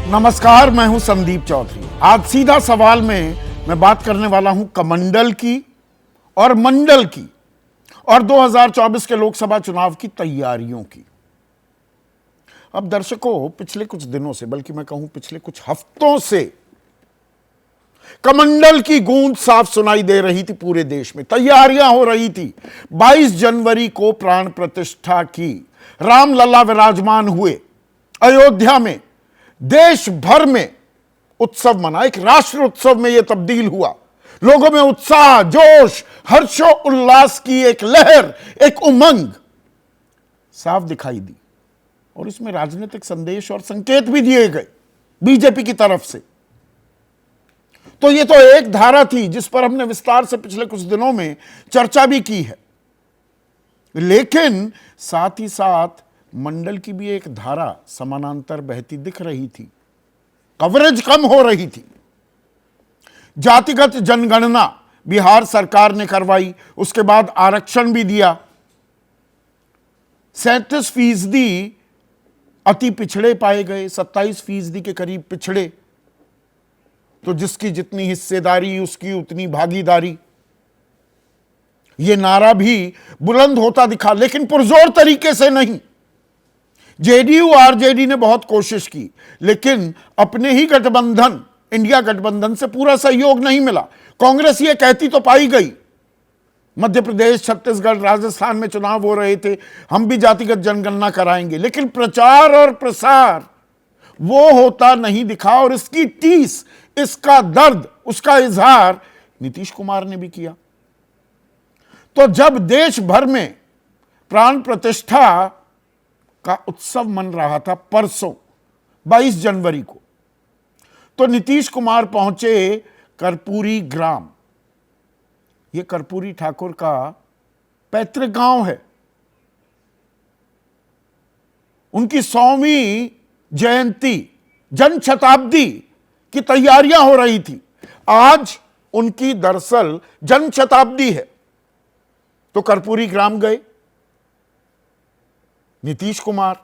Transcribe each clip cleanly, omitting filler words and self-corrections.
नमस्कार, मैं हूं संदीप चौधरी। आज सीधा सवाल में मैं बात करने वाला हूं कमंडल की और मंडल की और 2024 के लोकसभा चुनाव की तैयारियों की। अब दर्शकों, पिछले कुछ दिनों से, बल्कि मैं कहूं पिछले कुछ हफ्तों से कमंडल की गूंज साफ सुनाई दे रही थी। पूरे देश में तैयारियां हो रही थी। 22 जनवरी को प्राण प्रतिष्ठा की, रामलला विराजमान हुए अयोध्या में, देश भर में उत्सव मना, एक राष्ट्र उत्सव में यह तब्दील हुआ। लोगों में उत्साह, जोश, हर्षो उल्लास की एक लहर, एक उमंग साफ दिखाई दी और इसमें राजनीतिक संदेश और संकेत भी दिए गए बीजेपी की तरफ से। तो यह तो एक धारा थी जिस पर हमने विस्तार से पिछले कुछ दिनों में चर्चा भी की है, लेकिन साथ ही साथ मंडल की भी एक धारा समानांतर बहती दिख रही थी। कवरेज कम हो रही थी। जातिगत जनगणना बिहार सरकार ने करवाई, उसके बाद आरक्षण भी दिया। 37% अति पिछड़े पाए गए, 27% के करीब पिछड़े। तो जिसकी जितनी हिस्सेदारी उसकी उतनी भागीदारी, यह नारा भी बुलंद होता दिखा, लेकिन पुरजोर तरीके से नहीं। जेडीयू आरजेडी ने बहुत कोशिश की, लेकिन अपने ही गठबंधन इंडिया गठबंधन से पूरा सहयोग नहीं मिला। कांग्रेस ये कहती तो पाई गई, मध्य प्रदेश, छत्तीसगढ़, राजस्थान में चुनाव हो रहे थे, हम भी जातिगत जनगणना कराएंगे, लेकिन प्रचार और प्रसार वो होता नहीं दिखा। और इसकी टीस, इसका दर्द, उसका इजहार नीतीश कुमार ने भी किया। तो जब देश भर में प्राण प्रतिष्ठा का उत्सव मन रहा था परसों 22 जनवरी को, तो नीतीश कुमार पहुंचे कर्पूरी ग्राम। यह कर्पूरी ठाकुर का पैतृक गांव है। उनकी 100वीं जयंती, जन शताब्दी की तैयारियां हो रही थी। आज उनकी दरअसल जन शताब्दी है। तो कर्पूरी ग्राम गए नीतीश कुमार।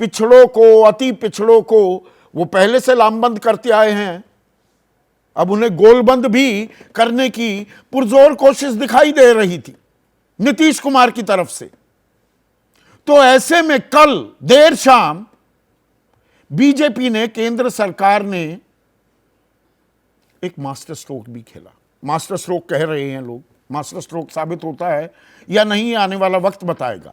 पिछड़ों को, अति पिछड़ों को वो पहले से लामबंद करते आए हैं, अब उन्हें गोलबंद भी करने की पुरजोर कोशिश दिखाई दे रही थी नीतीश कुमार की तरफ से। तो ऐसे में कल देर शाम बीजेपी ने, केंद्र सरकार ने एक मास्टर स्ट्रोक भी खेला। मास्टर स्ट्रोक कह रहे हैं लोग, मास्टर स्ट्रोक साबित होता है या नहीं, आने वाला वक्त बताएगा।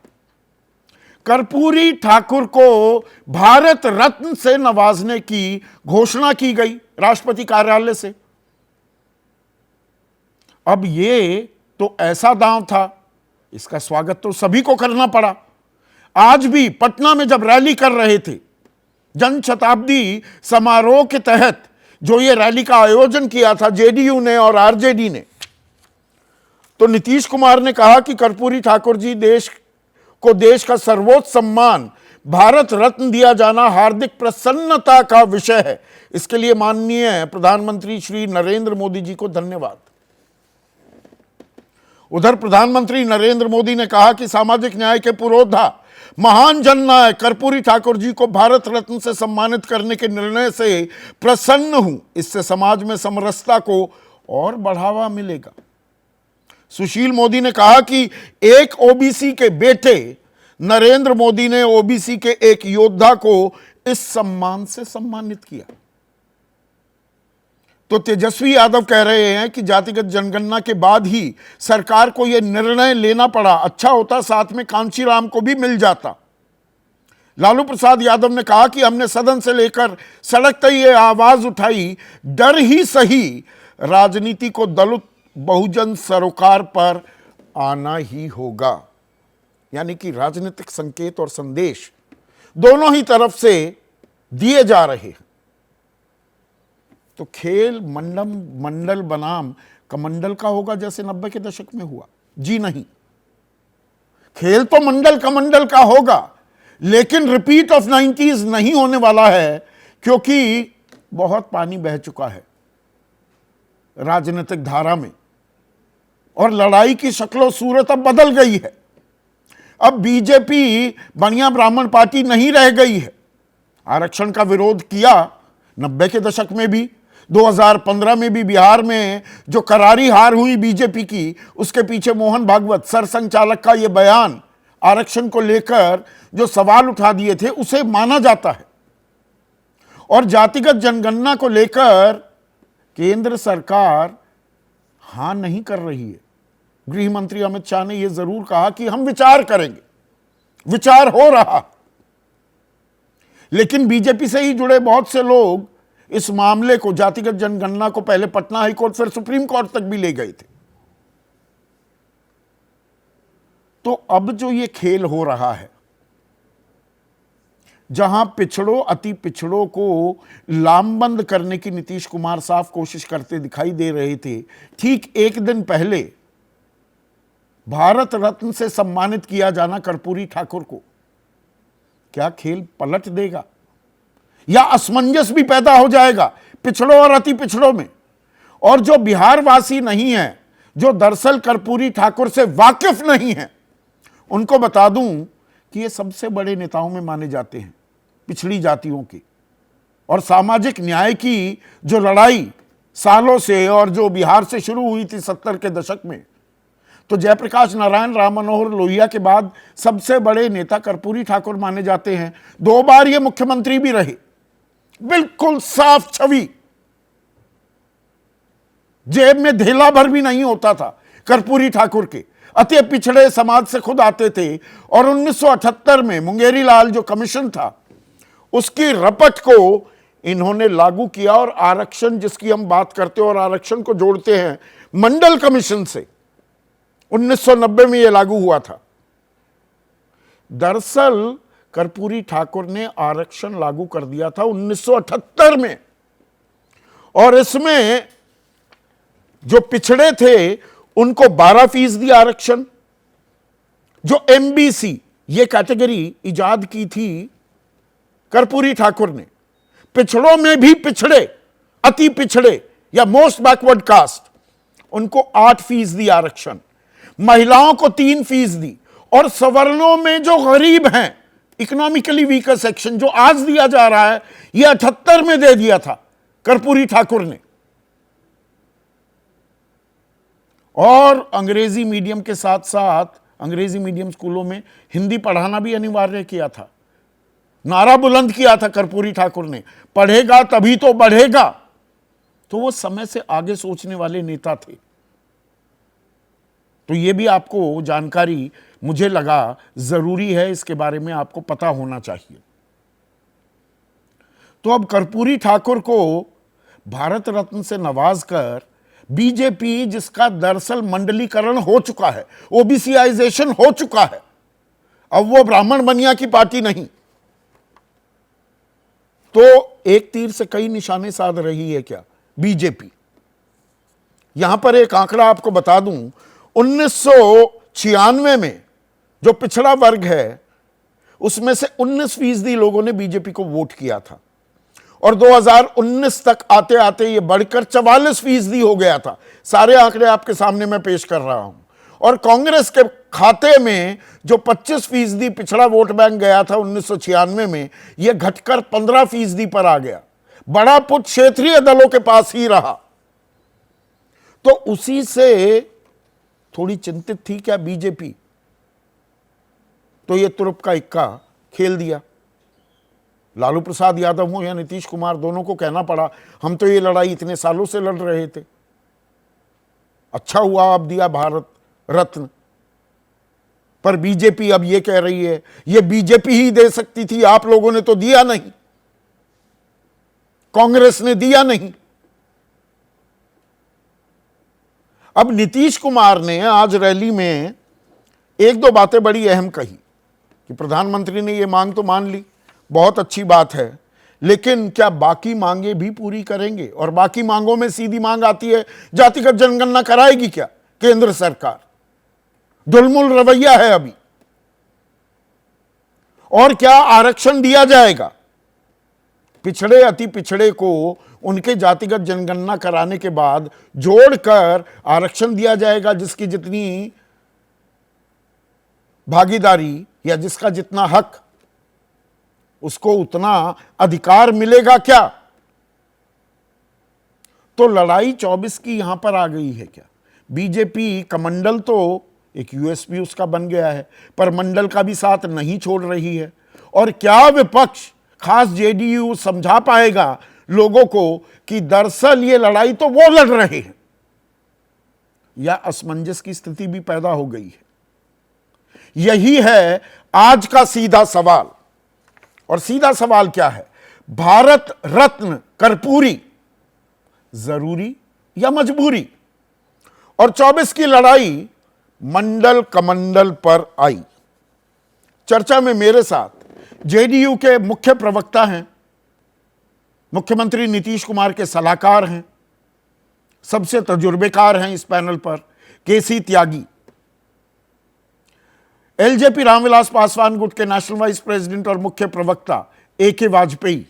कर्पूरी ठाकुर को भारत रत्न से नवाजने की घोषणा की गई राष्ट्रपति कार्यालय से। अब ये तो ऐसा दांव था, इसका स्वागत तो सभी को करना पड़ा। आज भी पटना में जब रैली कर रहे थे, जन शताब्दी समारोह के तहत जो ये रैली का आयोजन किया था जेडीयू ने और आरजेडी ने, तो नीतीश कुमार ने कहा कि कर्पूरी ठाकुर जी देश का सर्वोच्च सम्मान भारत रत्न दिया जाना हार्दिक प्रसन्नता का विषय है। इसके लिए माननीय प्रधानमंत्री श्री नरेंद्र मोदी जी को धन्यवाद। उधर प्रधानमंत्री नरेंद्र मोदी ने कहा कि सामाजिक न्याय के पुरोधा, महान जननायक कर्पूरी ठाकुर जी को भारत रत्न से सम्मानित करने के निर्णय से प्रसन्न हूं। इससे समाज में समरसता को और बढ़ावा मिलेगा। सुशील मोदी ने कहा कि एक ओबीसी के बेटे नरेंद्र मोदी ने ओबीसी के एक योद्धा को इस सम्मान से सम्मानित किया। तो तेजस्वी यादव कह रहे हैं कि जातिगत जनगणना के बाद ही सरकार को यह निर्णय लेना पड़ा, अच्छा होता साथ में कांशीराम को भी मिल जाता। लालू प्रसाद यादव ने कहा कि हमने सदन से लेकर सड़क तक ये आवाज उठाई, डर ही सही, राजनीति को दलित बहुजन सरोकार पर आना ही होगा। यानी कि राजनीतिक संकेत और संदेश दोनों ही तरफ से दिए जा रहे हैं। तो खेल मंडल बनाम कमंडल का होगा जैसे 90 के दशक में हुआ? जी नहीं, खेल तो मंडल कमंडल का होगा, लेकिन रिपीट ऑफ 90s नहीं होने वाला है, क्योंकि बहुत पानी बह चुका है राजनीतिक धारा में और लड़ाई की शक्ल सूरत अब बदल गई है। अब बीजेपी बनिया ब्राह्मण पार्टी नहीं रह गई है। आरक्षण का विरोध किया 90 के दशक में भी, 2015 में भी। बिहार में जो करारी हार हुई बीजेपी की, उसके पीछे मोहन भागवत सरसंघचालक का यह बयान आरक्षण को लेकर जो सवाल उठा दिए थे, उसे माना जाता है। और जातिगत जनगणना को लेकर केंद्र सरकार हां नहीं कर रही है। गृह मंत्री अमित शाह ने यह जरूर कहा कि हम विचार करेंगे, विचार हो रहा। लेकिन बीजेपी से ही जुड़े बहुत से लोग इस मामले को, जातिगत जनगणना को, पहले पटना हाईकोर्ट फिर सुप्रीम कोर्ट तक भी ले गए थे। तो अब जो ये खेल हो रहा है, जहां पिछड़ों, अति पिछड़ों को लामबंद करने की नीतीश कुमार साफ कोशिश करते दिखाई दे रहे थे, ठीक एक दिन पहले भारत रत्न से सम्मानित किया जाना कर्पूरी ठाकुर को क्या खेल पलट देगा, या असमंजस भी पैदा हो जाएगा पिछड़ों और अति पिछड़ों में? और जो बिहार वासी नहीं है, जो दरअसल कर्पूरी ठाकुर से वाकिफ नहीं है, उनको बता दूं कि ये सबसे बड़े नेताओं में माने जाते हैं पिछड़ी जातियों की। और सामाजिक न्याय की जो लड़ाई सालों से, और जो बिहार से शुरू हुई थी 70 के दशक में, तो जयप्रकाश नारायण, राम मनोहर लोहिया के बाद सबसे बड़े नेता कर्पूरी ठाकुर माने जाते हैं। 2 बार ये मुख्यमंत्री भी रहे। बिल्कुल साफ छवि, जेब में धेला भर भी नहीं होता था कर्पूरी ठाकुर के। अति पिछड़े समाज से खुद आते थे। और 1978 में मुंगेरी लाल जो कमीशन था, उसकी रपट को इन्होंने लागू किया। और आरक्षण जिसकी हम बात करते हैं और आरक्षण को जोड़ते हैं मंडल कमीशन से, 1990 में यह लागू हुआ था। दरअसल कर्पूरी ठाकुर ने आरक्षण लागू कर दिया था 1978 में। और इसमें जो पिछड़े थे उनको 12% आरक्षण, जो एमबीसी ये कैटेगरी इजाद की थी कर्पूरी ठाकुर ने, पिछड़ों में भी पिछड़े, अति पिछड़े या मोस्ट बैकवर्ड कास्ट, उनको 8% आरक्षण, महिलाओं को 3%, और सवर्णों में जो गरीब हैं, इकोनॉमिकली वीकर सेक्शन, जो आज दिया जा रहा है, यह 78 में दे दिया था कर्पूरी ठाकुर ने। और अंग्रेजी मीडियम के साथ साथ अंग्रेजी मीडियम स्कूलों में हिंदी पढ़ाना भी अनिवार्य किया था। नारा बुलंद किया था कर्पूरी ठाकुर ने, पढ़ेगा तभी तो बढ़ेगा। तो वो समय से आगे सोचने वाले नेता थे। तो ये भी आपको जानकारी मुझे लगा जरूरी है, इसके बारे में आपको पता होना चाहिए। तो अब कर्पूरी ठाकुर को भारत रत्न से नवाजकर बीजेपी, जिसका दरअसल मंडलीकरण हो चुका है, ओबीसीआइजेशन हो चुका है, अब वो ब्राह्मण बनिया की पार्टी नहीं, तो एक तीर से कई निशाने साध रही है क्या बीजेपी? यहां पर एक आंकड़ा आपको बता दूं, 1996 में जो पिछड़ा वर्ग है उसमें से 19% लोगों ने बीजेपी को वोट किया था। और 2019 तक आते आते ये बढ़कर 44% हो गया था। सारे आंकड़े आपके सामने मैं पेश कर रहा हूं। और कांग्रेस के खाते में जो 25% पिछड़ा वोट बैंक गया था 1996 में, यह घटकर 15% पर आ गया। बड़ा पुट क्षेत्रीय दलों के पास ही रहा। तो उसी से थोड़ी चिंतित थी क्या बीजेपी? तो ये तुरुप का इक्का खेल दिया। लालू प्रसाद यादव हो या नीतीश कुमार, दोनों को कहना पड़ा हम तो ये लड़ाई इतने सालों से लड़ रहे थे, अच्छा हुआ अब दिया भारत रत्न। पर बीजेपी अब ये कह रही है ये बीजेपी ही दे सकती थी, आप लोगों ने तो दिया नहीं, कांग्रेस ने दिया नहीं। अब नीतीश कुमार ने आज रैली में एक दो बातें बड़ी अहम कही कि प्रधानमंत्री ने ये मांग तो मान ली, बहुत अच्छी बात है, लेकिन क्या बाकी मांगे भी पूरी करेंगे? और बाकी मांगों में सीधी मांग आती है जातिगत जनगणना कराएगी क्या केंद्र सरकार? ढुलमुल रवैया है अभी। और क्या आरक्षण दिया जाएगा? पिछड़े अति पिछड़े को उनके जातिगत जनगणना कराने के बाद जोड़कर आरक्षण दिया जाएगा, जिसकी जितनी भागीदारी या जिसका जितना हक उसको उतना अधिकार मिलेगा क्या? तो लड़ाई 24 की यहां पर आ गई है क्या? बीजेपी कमंडल तो एक यूएसपी उसका बन गया है, पर मंडल का भी साथ नहीं छोड़ रही है। और क्या विपक्ष, खास जेडीयू, समझा पाएगा लोगों को कि दरअसल ये लड़ाई तो वो लड़ रहे हैं? या असमंजस की स्थिति भी पैदा हो गई है? यही है आज का सीधा सवाल। और सीधा सवाल क्या है? भारत रत्न कर्पूरी जरूरी या मजबूरी? और 24 की लड़ाई मंडल कमंडल पर आई। चर्चा में मेरे साथ जेडीयू के मुख्य प्रवक्ता हैं, मुख्यमंत्री नीतीश कुमार के सलाहकार हैं, सबसे तजुर्बेकार हैं इस पैनल पर केसी त्यागी, एलजेपी रामविलास पासवान गुट के नेशनल वाइस प्रेसिडेंट और मुख्य प्रवक्ता एके वाजपेयी,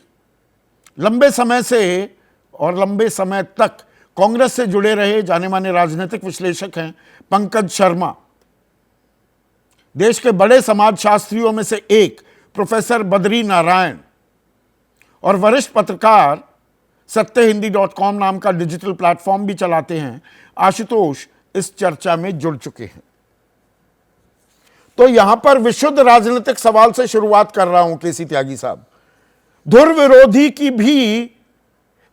लंबे समय से और लंबे समय तक कांग्रेस से जुड़े रहे जाने माने राजनीतिक विश्लेषक हैं पंकज शर्मा, देश के बड़े समाजशास्त्रियों में से एक प्रोफेसर बद्री नारायण, और वरिष्ठ पत्रकार सत्यहिंदी.com नाम का डिजिटल प्लेटफॉर्म भी चलाते हैं आशुतोष इस चर्चा में जुड़ चुके हैं। तो यहां पर विशुद्ध राजनीतिक सवाल से शुरुआत कर रहा हूं केसी त्यागी साहब। धुर विरोधी की भी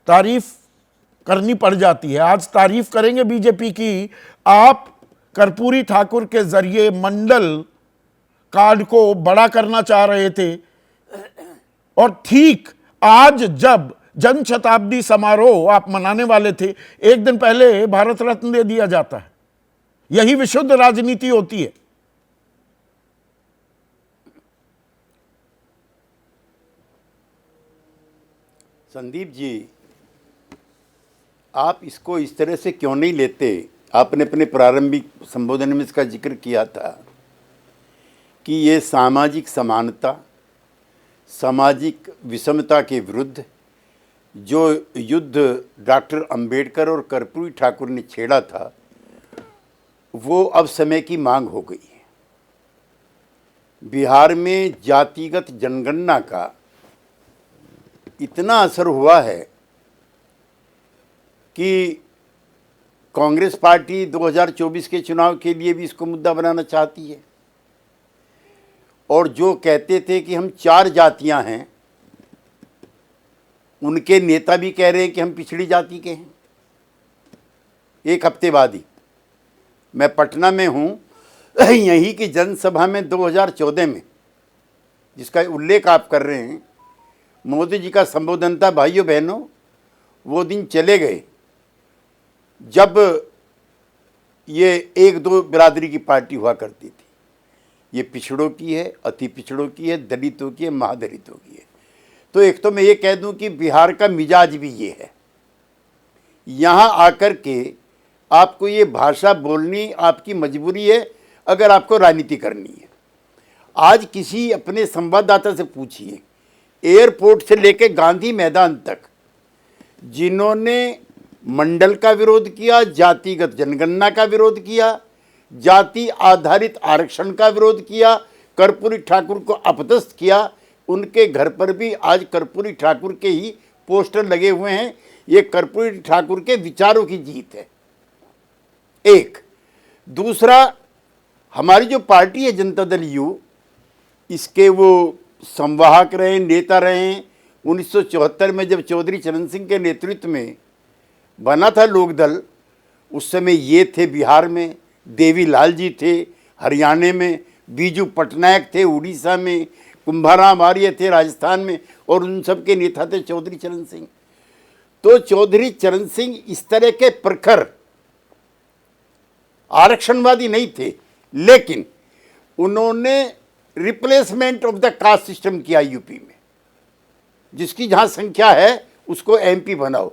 तारीफ करनी पड़ जाती है। आज तारीफ करेंगे बीजेपी की, आप कर्पूरी ठाकुर के जरिए मंडल कार्ड को बड़ा करना चाह रहे थे, और ठीक आज जब जन शताब्दी समारोह आप मनाने वाले थे, एक दिन पहले भारत रत्न दे दिया जाता है। यही विशुद्ध राजनीति होती है। संदीप जी, आप इसको इस तरह से क्यों नहीं लेते? आपने अपने प्रारंभिक संबोधन में इसका जिक्र किया था कि ये सामाजिक समानता, सामाजिक विषमता के विरुद्ध जो युद्ध डॉक्टर अंबेडकर और कर्पूरी ठाकुर ने छेड़ा था, वो अब समय की मांग हो गई है। बिहार में जातिगत जनगणना का इतना असर हुआ है कि कांग्रेस पार्टी 2024 के चुनाव के लिए भी इसको मुद्दा बनाना चाहती है। और जो कहते थे कि हम 4 जातियां हैं, उनके नेता भी कह रहे हैं कि हम पिछड़ी जाति के हैं। एक हफ्ते बाद ही मैं पटना में हूं, यहीं की जनसभा में 2014 में, जिसका उल्लेख आप कर रहे हैं, मोदी जी का संबोधन था, भाइयों बहनों वो दिन चले गए जब ये 1-2 बिरादरी की पार्टी हुआ करती थी। ये पिछड़ों की है, अति पिछड़ों की है, दलितों की है, महादलितों की है। तो एक तो मैं ये कह दूं कि बिहार का मिजाज भी ये है। यहाँ आकर के आपको ये भाषा बोलनी आपकी मजबूरी है अगर आपको राजनीति करनी है। आज किसी अपने संवाददाता से पूछिए, एयरपोर्ट से लेकर गांधी मैदान तक जिन्होंने मंडल का विरोध किया, जातिगत जनगणना का विरोध किया, जाति आधारित आरक्षण का विरोध किया, कर्पूरी ठाकुर को अपदस्थ किया, उनके घर पर भी आज कर्पूरी ठाकुर के ही पोस्टर लगे हुए हैं। ये कर्पूरी ठाकुर के विचारों की जीत है। एक दूसरा, हमारी जो पार्टी है जनता दल यू, इसके वो संवाहक रहे, नेता रहे। 1974 में जब चौधरी चरण सिंह के नेतृत्व में बना था लोकदल, उस समय ये थे बिहार में, देवीलाल जी थे हरियाणा में, बीजू पटनायक थे उड़ीसा में, कुंभाराम आर्य थे राजस्थान में, और उन सब के नेता थे चौधरी चरण सिंह। तो चौधरी चरण सिंह इस तरह के प्रखर आरक्षणवादी नहीं थे, लेकिन उन्होंने replacement of the caste system किया यूपी में। जिसकी जहां संख्या है उसको एमपी बनाओ।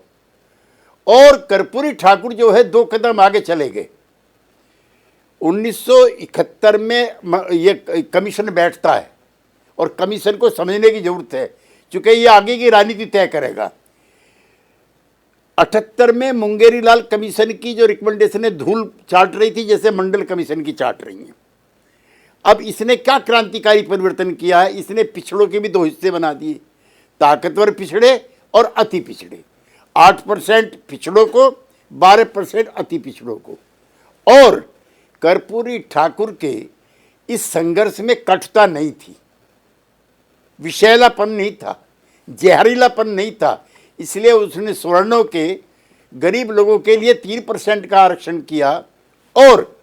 और कर्पूरी ठाकुर जो है 2 कदम आगे चले गए। 1971 में ये कमीशन बैठता है और कमीशन को समझने की जरूरत है, क्योंकि ये आगे की राजनीति तय करेगा। 78 में मुंगेरी लाल कमीशन की जो रिकमेंडेशन है धूल चाट रही थी, जैसे मंडल कमीशन की चाट रही है। अब इसने क्या क्रांतिकारी परिवर्तन किया है, इसने पिछड़ों के भी दो हिस्से बना दिए, ताकतवर पिछड़े और अति पिछड़े। 8% पिछड़ों को, 12% अति पिछड़ों को। और कर्पूरी ठाकुर के इस संघर्ष में कटुता नहीं थी, विषैलापन नहीं था, जहरीलापन नहीं था, इसलिए उसने सवर्णों के गरीब लोगों के लिए 3% का आरक्षण किया और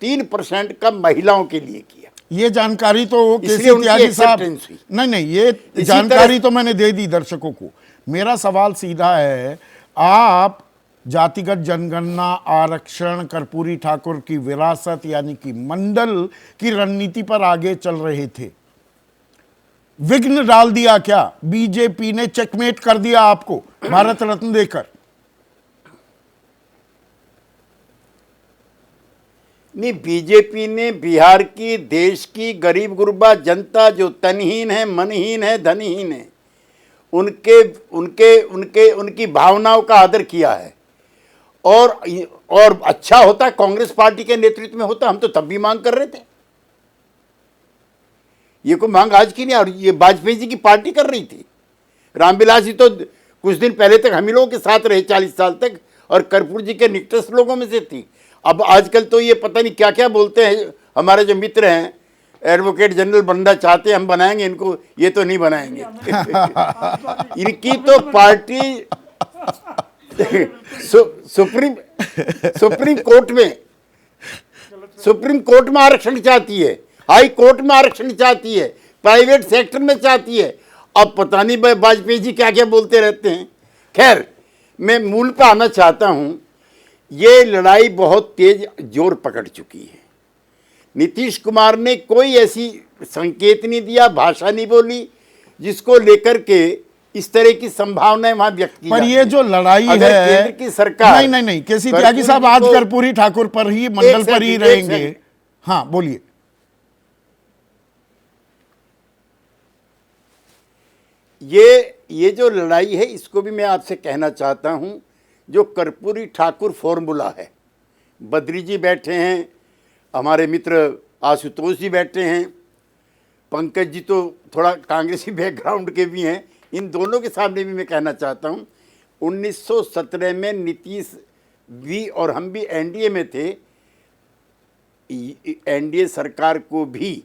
3% का महिलाओं के लिए किया। ये जानकारी तो इसलिए केसी उनकी त्यागी साहब, acceptance हुई। नहीं ये जानकारी तो मैंने दे दी दर्शकों को। मेरा सवाल सीधा है, आप जातिगत जनगणना, आरक्षण, कर्पूरी ठाकुर की विरासत यानी कि मंडल की रणनीति पर आगे चल रहे थे, विघ्न डाल दिया क्या? बीजेपी ने चेकमेट कर दिया आपको भारत रत्न देकर? नहीं, बीजेपी ने बिहार की, देश की गरीब गुरबा जनता जो तनहीन है, मनहीन है, धनहीन है, उनकी भावनाओं का आदर किया है। और अच्छा होता कांग्रेस पार्टी के नेतृत्व में होता, हम तो तब भी मांग कर रहे थे। ये कोई मांग आज की नहीं, और ये वाजपेयी जी की पार्टी कर रही थी। रामविलास जी तो कुछ दिन पहले तक हम ही लोगों के साथ रहे 40 साल तक, और कर्पूर जी के निकटस्थ लोगों में से थी। अब आजकल तो ये पता नहीं क्या क्या बोलते हैं। हमारे जो मित्र हैं, एडवोकेट जनरल बनना चाहते हैं, हम बनाएंगे इनको, ये तो नहीं बनाएंगे। इनकी तो पार्टी सुप्रीम कोर्ट में आरक्षण चाहती है, हाई कोर्ट में आरक्षण चाहती है, प्राइवेट सेक्टर में चाहती है। अब पता नहीं भाई वाजपेयी जी क्या क्या बोलते रहते हैं। खैर, मैं मूल पर आना चाहता हूं। ये लड़ाई बहुत तेज जोर पकड़ चुकी है। नीतीश कुमार ने कोई ऐसी संकेत नहीं दिया, भाषा नहीं बोली जिसको लेकर के इस तरह की संभावनाएं वहां व्यक्त की। पर ये जो लड़ाई है, केंद्र की सरकार, नहीं, केसी त्यागी साहब आज कर्पूरी ठाकुर पर ही, मंडल पर ही रहेंगे। हाँ बोलिए। ये जो लड़ाई है, इसको भी मैं आपसे कहना चाहता हूं। जो कर्पूरी ठाकुर फॉर्मूला है, बद्री जी बैठे हैं, हमारे मित्र आशुतोष जी बैठे हैं, पंकज जी तो थोड़ा कांग्रेसी बैकग्राउंड के भी हैं। इन दोनों के सामने भी मैं कहना चाहता हूं, 1917 में नीतीश भी और हम भी एनडीए में थे। एनडीए सरकार को भी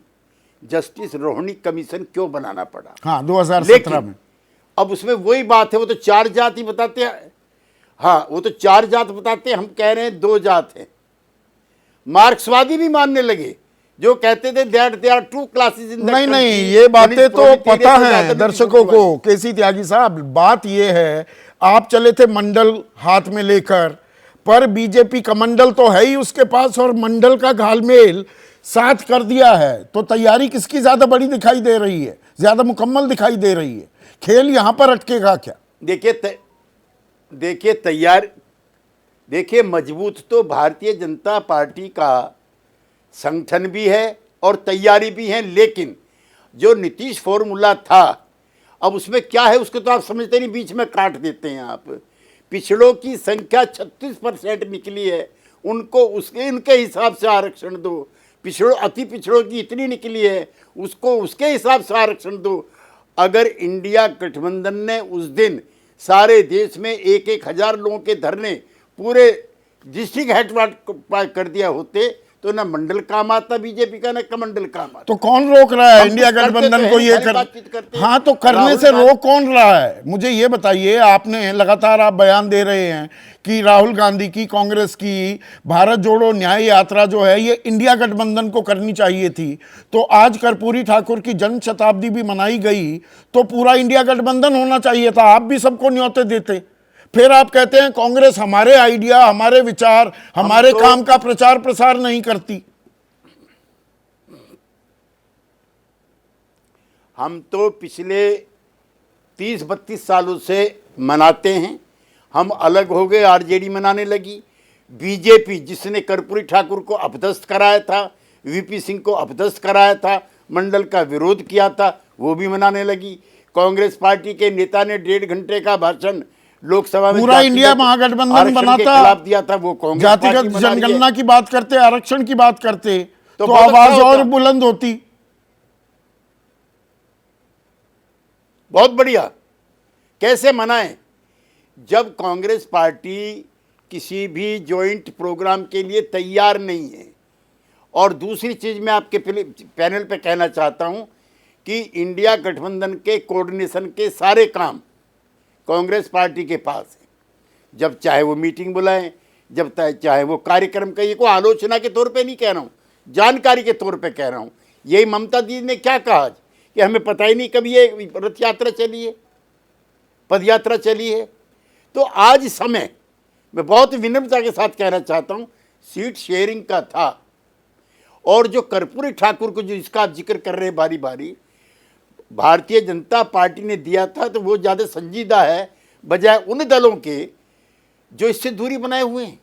जस्टिस रोहिणी कमीशन क्यों बनाना पड़ा? हाँ, 2017 में। अब उसमें वही बात है, वो तो 4 जाति बताते हैं। हाँ, वो तो 4 जात बताते हैं, हम कह रहे हैं 2 जात है। मार्क्सवादी भी मानने लगे, जो कहते थे they are 2 classes in the नहीं, ये बातें तो पता है दर्शकों को। केसी त्यागी साहब, बात ये है, आप चले थे मंडल हाथ में लेकर, पर बीजेपी कमंडल तो है ही उसके पास, और मंडल का घालमेल साथ कर दिया है। तो तैयारी किसकी ज्यादा बड़ी दिखाई दे रही है, ज्यादा मुकम्मल दिखाई दे रही है? खेल यहां पर अटकेगा क्या? देखिए, मजबूत तो भारतीय जनता पार्टी का संगठन भी है और तैयारी भी है, लेकिन जो नीतीश फॉर्मूला था, अब उसमें क्या है उसको तो आप समझते नहीं, बीच में काट देते हैं आप। पिछड़ों की संख्या 36% निकली है, उनको उनके हिसाब से आरक्षण दो। अति पिछड़ों की इतनी निकली है, उसको उसके हिसाब से आरक्षण दो। अगर इंडिया गठबंधन ने उस दिन सारे देश में 1,000 लोगों के धरने पूरे डिस्ट्रिक्ट हेडक्वार्टर कर दिया होते, तो ना मंडल काम आता बीजेपी का, ना कमंडल काम आता। तो कौन रोक रहा है इंडिया गठबंधन को ये कर? हाँ, तो करने से रोक कौन रहा है? मुझे ये बताइए। आपने लगातार आप बयान दे रहे हैं कि राहुल गांधी की, कांग्रेस की भारत जोड़ो न्याय यात्रा जो है, ये इंडिया गठबंधन को करनी चाहिए थी। तो आज कर्पूरी ठाकुर की जन्म शताब्दी भी मनाई गई, तो पूरा इंडिया गठबंधन होना चाहिए था, आप भी सबको न्योते देते। फिर आप कहते हैं कांग्रेस हमारे आइडिया, हमारे विचार, हमारे काम का प्रचार प्रसार नहीं करती। हम तो पिछले 30-32 सालों से मनाते हैं। हम अलग हो गए, आरजेडी मनाने लगी। बीजेपी जिसने कर्पूरी ठाकुर को अपदस्थ कराया था, वीपी सिंह को अपदस्थ कराया था, मंडल का विरोध किया था, वो भी मनाने लगी। कांग्रेस पार्टी के नेता ने 1.5 घंटे का भाषण लोकसभा में पूरा इंडिया महागठबंधन बनाता, खिलाफ दिया था, वो कांग्रेस जातिगत जनगणना की बात करते, आरक्षण की बात करते, तो बहुत अच्छा आवाज और होता। बुलंद होती। बहुत बढ़िया। कैसे मनाएं जब कांग्रेस पार्टी किसी भी जॉइंट प्रोग्राम के लिए तैयार नहीं है। और दूसरी चीज मैं आपके पैनल पे कहना चाहता हूं कि इंडिया गठबंधन के कोऑर्डिनेशन के सारे काम कांग्रेस पार्टी के पास है। जब चाहे वो मीटिंग बुलाएं, जब चाहे वो कार्यक्रम कहिए, को आलोचना के तौर पे नहीं कह रहा हूं, जानकारी के तौर पे कह रहा हूं। यही ममता दीदी ने क्या कहा आज कि हमें पता ही नहीं कभी ये रथ यात्रा चली है, पद यात्रा चली है। तो आज समय मैं बहुत विनम्रता के साथ कहना चाहता हूं, सीट शेयरिंग का था। और जो कर्पूरी ठाकुर को जो इसका आप जिक्र कर रहे हैं बारी बारी, भारतीय जनता पार्टी ने दिया था तो वो ज़्यादा संजीदा है बजाय उन दलों के जो इससे दूरी बनाए हुए हैं।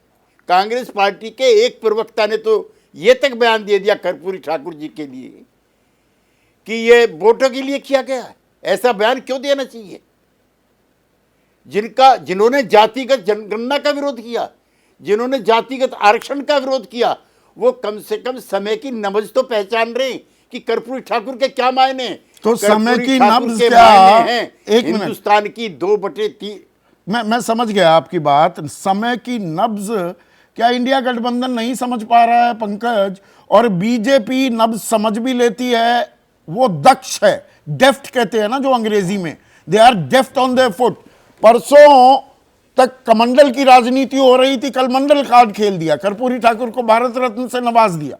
कांग्रेस पार्टी के एक प्रवक्ता ने तो ये तक बयान दे दिया कर्पूरी ठाकुर जी के लिए कि ये वोटों के लिए किया गया है। ऐसा बयान क्यों देना चाहिए? जिन्होंने जातिगत जनगणना का विरोध किया, जिन्होंने जातिगत आरक्षण का विरोध किया, वो कम से कम समय की नब्ज तो पहचान रहे हैं कि कर्पूरी ठाकुर के क्या मायने हैं। तो समय की नब्ज के क्या? मायने हैं एक मिनट, हिंदुस्तान की 2/3। मैं समझ गया आपकी बात। समय की नब्ज क्या इंडिया गठबंधन नहीं समझ पा रहा है पंकज? और बीजेपी नब्ज समझ भी लेती है, वो दक्ष है, डेफ्ट कहते हैं ना जो अंग्रेजी में, they are deft on their foot. परसों तक कमंडल की राजनीति हो रही थी, कल मंडल कार्ड खेल दिया, कर्पूरी ठाकुर को भारत रत्न से नवाज दिया।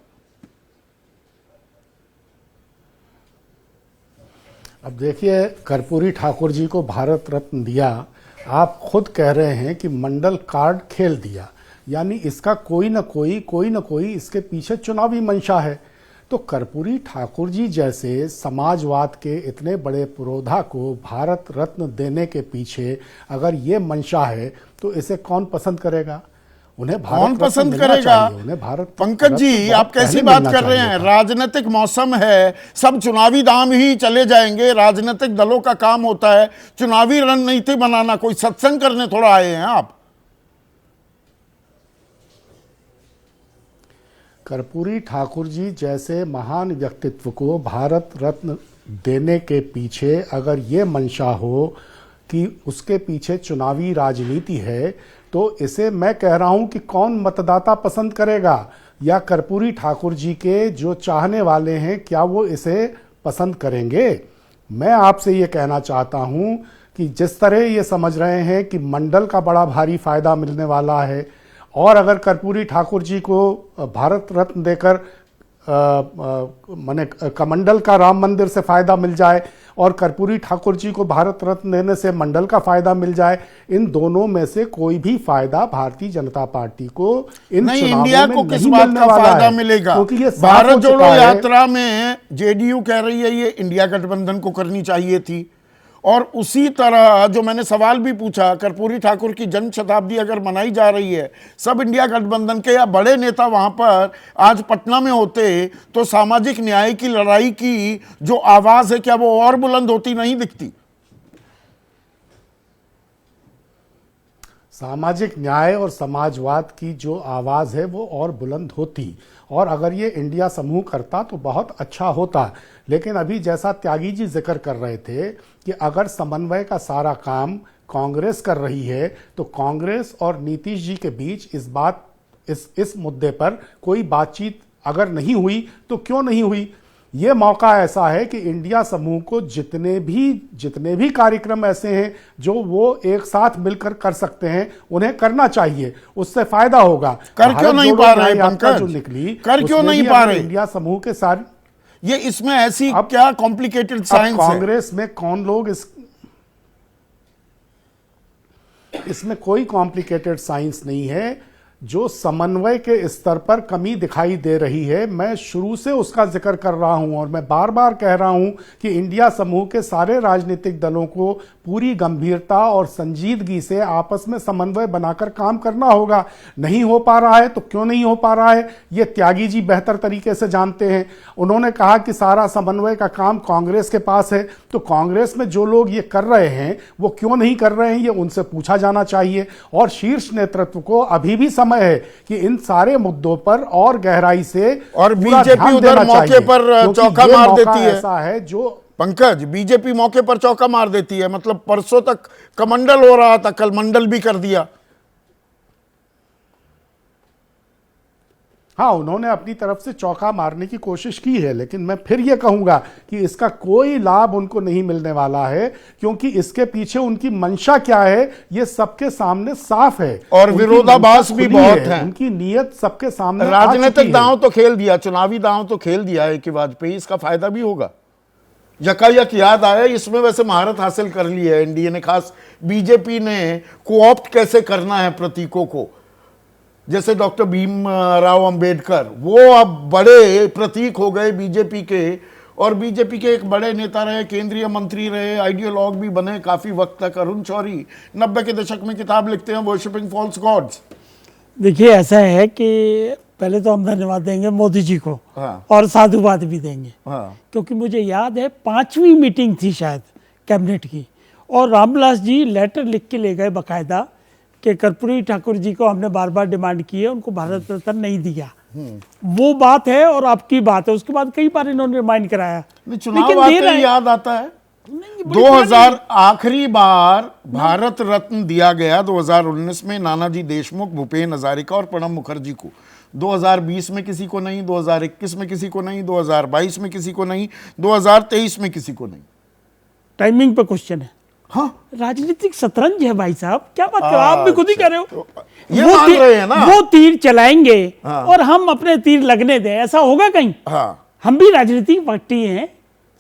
अब देखिए, कर्पूरी ठाकुर जी को भारत रत्न दिया, आप खुद कह रहे हैं कि मंडल कार्ड खेल दिया, यानी इसका कोई न कोई इसके पीछे चुनावी मंशा है। तो कर्पूरी ठाकुर जी जैसे समाजवाद के इतने बड़े पुरोधा को भारत रत्न देने के पीछे अगर ये मंशा है तो इसे कौन पसंद करेगा? उन्हें भारत कौन रत्न पसंद मिलना करेगा? चाहिए, उन्हें भारत पंकज रत्न जी, बहुत आप कैसी पहले बात मिलना कर रहे चाहिए हैं? था। राजनीतिक मौसम है, सब चुनावी दाम ही चले जाएंगे। राजनीतिक दलों का काम होता है चुनावी रणनीति बनाना। कोई सत्संग करने थोड़ा आए हैं आप। कर्पूरी ठाकुर जी जैसे महान व्यक्तित्व को भारत रत्न देने के पीछे अगर ये मंशा हो कि उसके पीछे चुनावी राजनीति है, तो इसे मैं कह रहा हूं कि कौन मतदाता पसंद करेगा? या कर्पूरी ठाकुर जी के जो चाहने वाले हैं, क्या वो इसे पसंद करेंगे? मैं आपसे ये कहना चाहता हूं कि जिस तरह ये समझ रहे हैं कि मंडल का बड़ा भारी फायदा मिलने वाला है, और अगर कर्पूरी ठाकुर जी को भारत रत्न देकर माने कमंडल का राम मंदिर से फायदा मिल जाए और कर्पूरी ठाकुर जी को भारत रत्न देने से मंडल का फायदा मिल जाए, इन दोनों में से कोई भी फायदा भारतीय जनता पार्टी को इन नहीं, चुनावों इंडिया में को किस नहीं बात मिलने का वाला फायदा है। मिलेगा? क्योंकि ये साफ भारत हो जोड़ो चुका है। यात्रा में जेडीयू कह रही है ये इंडिया गठबंधन को करनी चाहिए थी। और उसी तरह जो मैंने सवाल भी पूछा, कर्पूरी ठाकुर की जन्म शताब्दी अगर मनाई जा रही है, सब इंडिया गठबंधन के या बड़े नेता वहां पर आज पटना में होते तो सामाजिक न्याय की लड़ाई की जो आवाज है, क्या वो और बुलंद होती? नहीं दिखती। सामाजिक न्याय और समाजवाद की जो आवाज़ है वो और बुलंद होती, और अगर ये इंडिया समूह करता तो बहुत अच्छा होता। लेकिन अभी जैसा त्यागी जी जिक्र कर रहे थे कि अगर समन्वय का सारा काम कांग्रेस कर रही है, तो कांग्रेस और नीतीश जी के बीच इस मुद्दे पर कोई बातचीत अगर नहीं हुई तो क्यों नहीं हुई? ये मौका ऐसा है कि इंडिया समूह को जितने भी कार्यक्रम ऐसे हैं जो वो एक साथ मिलकर कर सकते हैं, उन्हें करना चाहिए, उससे फायदा होगा। कर क्यों नहीं पा रहे यात्रा जो पंकज? निकली, कर क्यों उसमें नहीं भी पा अगर रहे? इंडिया समूह के साथ ये इसमें ऐसी क्या कॉम्प्लिकेटेड साइंस है? कांग्रेस में कौन लोग इसमें कोई कॉम्प्लिकेटेड साइंस नहीं है। जो समन्वय के स्तर पर कमी दिखाई दे रही है, मैं शुरू से उसका जिक्र कर रहा हूं, और मैं बार बार कह रहा हूं कि इंडिया समूह के सारे राजनीतिक दलों को पूरी गंभीरता और संजीदगी से आपस में समन्वय बनाकर काम करना होगा। नहीं हो पा रहा है तो क्यों नहीं हो पा रहा है, ये त्यागी जी बेहतर तरीके से जानते हैं। उन्होंने कहा कि सारा समन्वय का काम कांग्रेस के पास है, तो कांग्रेस में जो लोग ये कर रहे हैं वो क्यों नहीं कर रहे हैं, ये उनसे पूछा जाना चाहिए। और शीर्ष नेतृत्व को अभी भी समय है कि इन सारे मुद्दों पर और गहराई से और पूरा बीजेपी ध्यान उधर देना मौके चाहिए, पर क्योंकि चौका ये मार मौका देती है। ऐसा है जो पंकज, बीजेपी मौके पर चौका मार देती है। मतलब परसों तक कमंडल हो रहा था, कल मंडल भी कर दिया। हाँ, उन्होंने अपनी तरफ से चौका मारने की कोशिश की है, लेकिन मैं फिर यह कहूंगा कि इसका कोई लाभ उनको नहीं मिलने वाला है, क्योंकि इसके पीछे उनकी मंशा क्या है ये सबके सामने साफ है। और उनकी विरोधाभास मंशा भी खुली बहुत है, है। उनकी नीयत सबके सामने आ राजनीतिक चुकी है। दांव तो खेल दिया, चुनावी दांव तो खेल दिया है कि वाजपेयी, इसका फायदा भी होगा। यकायक याद आया, इसमें वैसे महारत हासिल कर ली है एनडीए ने, खास बीजेपी ने कोऑप्ट कैसे करना है प्रतीकों को। जैसे डॉक्टर भीमराव अंबेडकर, वो अब बड़े प्रतीक हो गए बीजेपी के, और बीजेपी के एक बड़े नेता रहे, केंद्रीय मंत्री रहे, आइडियोलॉग भी बने काफी वक्त तक। अरुण शौरी 90 के दशक में किताब लिखते हैं वर्शिपिंग फॉल्स गॉड्स। देखिए, ऐसा है कि पहले तो हम धन्यवाद देंगे मोदी जी को, हाँ। और साधुवाद भी देंगे, हाँ। क्योंकि मुझे याद है 5वीं मीटिंग थी शायद कैबिनेट की, और रामविलास जी लेटर लिख के ले गए बाकायदा कि कर्पूरी ठाकुर जी को हमने बार बार डिमांड की है, उनको भारत रत्न नहीं दिया। वो बात है और आपकी बात है। उसके बाद कई बार इन्होंने रिमाइंड कराया, चुनाव आते ही याद आता है। नहीं, बड़ी 2000 आखिरी बार भारत रत्न दिया गया 2019 में नानाजी देशमुख, भूपेन हजारिका और प्रणब मुखर्जी को। 2020 में किसी को नहीं, 2021 में किसी को नहीं, 2022 में किसी को नहीं, 2023 में किसी को नहीं। टाइमिंग पे क्वेश्चन है। हाँ, राजनीतिक शतरंज है भाई साहब, क्या बात कर रहे हो आप, भी खुद ही कह रहे हो। ये वो मान तीर- रहे हैं ना। वो तीर चलाएंगे हाँ। और हम अपने तीर लगने दें, ऐसा होगा कहीं? हाँ। हम भी राजनीतिक पार्टी हैं,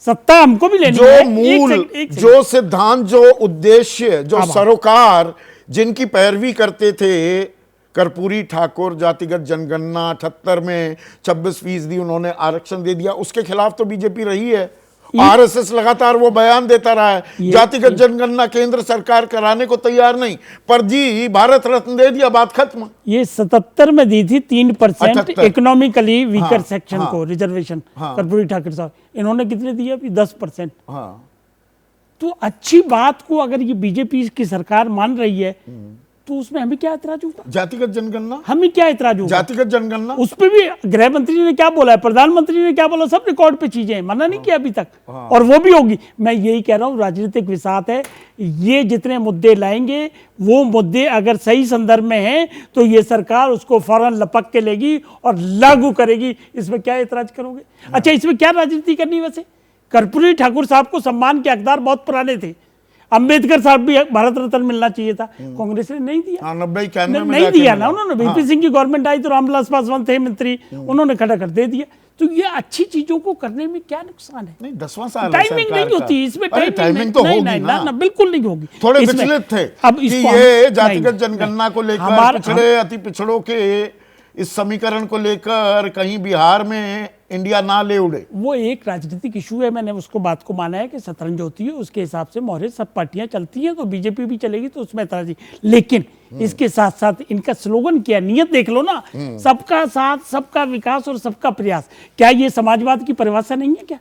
सत्ता हमको भी लेनी जो है। मूल, एक सेकंड। जो सिद्धांत, जो उद्देश्य, जो सरोकार जिनकी पैरवी करते थे कर्पूरी ठाकुर, जातिगत जनगणना 78 में 26% उन्होंने आरक्षण दे दिया, उसके खिलाफ तो बीजेपी रही है। आरएसएस लगातार वो बयान देता रहा है, जातिगत जनगणना केंद्र सरकार कराने को तैयार नहीं, पर जी भारत रत्न दे दिया, बात खत्म। ये 77 में दी थी 3% 78 इकोनॉमिकली वीकर हाँ, सेक्शन हाँ, को रिजर्वेशन। हाँ। कर्पूरी ठाकुर साहब, इन्होंने कितने दिए अभी? 10%। हाँ। तो अच्छी बात को अगर ये बीजेपी की सरकार मान रही है तो उसमें हमें क्या एतराज होगा? जातिगत जनगणना, हमें क्या एतराज होगा? जातिगत जनगणना, उस पे भी गृह मंत्री ने क्या बोला है, प्रधानमंत्री ने क्या बोला, सब रिकॉर्ड पे चीजें हैं, मना नहीं किया अभी तक। और वो भी होगी। मैं यही कह रहा हूं, राजनीतिक विसात है। ये जितने मुद्दे लाएंगे, वो मुद्दे अगर सही संदर्भ में हैं तो ये सरकार उसको फौरन लपक के लेगी और लागू करेगी। इसमें क्या एतराज करोगे? अच्छा, इसमें क्या राजनीति करनी? वैसे कर्पूरी ठाकुर साहब को सम्मान के हकदार बहुत पुराने थे। अंबेडकर साहब भी भारत रत्न मिलना चाहिए था, कांग्रेस ने नहीं दिया। 90-91 में नहीं जाके दिया मिला। ना उन्होंने। वीपी सिंह की गवर्नमेंट आई तो रामविलास पासवान थे मंत्री, उन्होंने खड़ा कर दे दिया। तो ये अच्छी चीजों को करने में क्या नुकसान है? नहीं, 10वां साल है टाइमिंग सरकार नहीं होती का। इसमें। अरे टाइमिंग तो नहीं, होगी नहीं, ना। ना, बिल्कुल नहीं होगी। थोड़े इसमें- विचलित थे अब कि इसको ये हम- जातिगत नहीं, जनगणना को लेकर, हमारा- पिछड़े अति पिछड़ों के इस समीकरण को लेकर कहीं बिहार में इंडिया ना ले उड़े। वो एक राजनीतिक इशू है। मैंने उसको बात को माना है कि शतरंज होती है, उसके हिसाब से मोहरे सब पार्टियां चलती हैं, तो बीजेपी भी चलेगी तो उसमें एतराज नहीं। लेकिन इसके साथ साथ इनका स्लोगन क्या, नियत देख लो ना, सबका साथ, सबका विकास और सबका प्रयास। क्या ये समाजवाद की परिभाषा नहीं है क्या?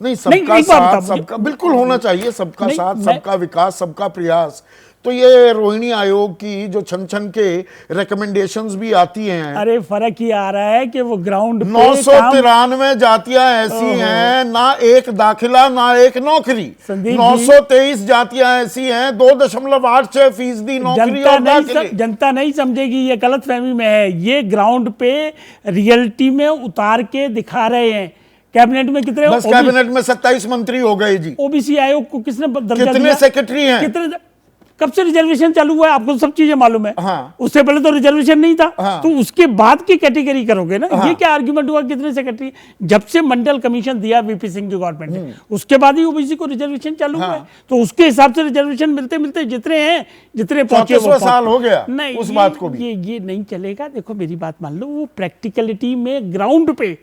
नहीं, सबका एक बात साथ, बताओ, सबका बिल्कुल होना चाहिए, सबका नहीं, साथ, मैं- सबका विकास, सबका प्रयास। तो ये रोहिणी आयोग की जो छन छन के रिकमेंडेशंस भी आती हैं। अरे फर्क ये आ रहा है कि वो ग्राउंड पे 993 जातियां ऐसी हैं, ना एक दाखिला ना एक नौकरी। संदीप जी, 923 जातियां ऐसी हैं, 2.86% नौकरी और दाखिले। जनता नहीं समझेगी, ये गलत फहमी में है। ये ग्राउंड पे रियलिटी में उतार के दिखा रहे हैं। कैबिनेट में कितने, बस कैबिनेट में 27 मंत्री हो गए जी। ओबीसी आयोग को किसने दर्जा कितने दिया? सेक्रेटरी हैं? कितने? कब से रिजर्वेशन चालू हुआ है? आपको सब चीजें मालूम है। हाँ। उससे पहले तो रिजर्वेशन नहीं था। हाँ। तो उसके बाद की कैटेगरी करोगे ना। हाँ। ये क्या आर्गुमेंट हुआ? कितने सेक्रेटरी? जब से मंडल कमीशन दिया वीपी सिंह की गवर्नमेंट ने, उसके बाद ही ओबीसी को रिजर्वेशन चालू हुआ है। तो उसके हिसाब से रिजर्वेशन मिलते मिलते जितने हैं, जितने पहुंचे, 34वां साल हो गया नहीं, उस बात को भी। ये नहीं चलेगा। देखो मेरी बात मान लो, वो प्रैक्टिकलिटी में ग्राउंड पे